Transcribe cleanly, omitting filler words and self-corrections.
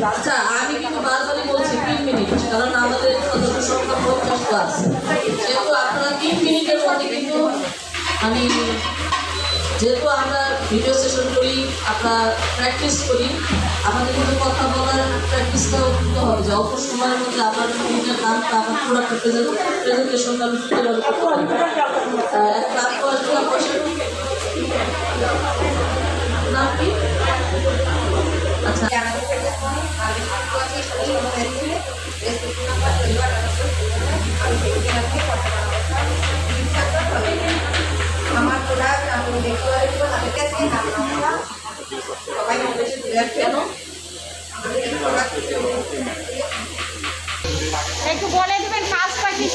আচ্ছা, আমি কিন্তু বারবারই বলছি 3 মিনিট, কারণ আমাদের সদস্য সংখ্যা 50+। যেহেতু আপনারা 3 মিনিটের মধ্যে কিন্তু আমি যেহেতু আমরা ভিডিও সেশন করি, আমরা প্র্যাকটিস করি, আমাদের কিন্তু কথা বলার প্র্যাকটিসটাও করতে হবে যে অল্প সময়ের মধ্যে আপনার নিজের গানটা আমার পুরো প্রেজেন্টেশনটা আমি সুন্দরভাবে করতে পারি। একটা নাম কি? আচ্ছা, আমার প্রোডাক্ট আমি দেখতে পারবো তাদের কাছে সবাই মোবাইলে তুলে কেন একটু বলে দিবেন কাজটা কি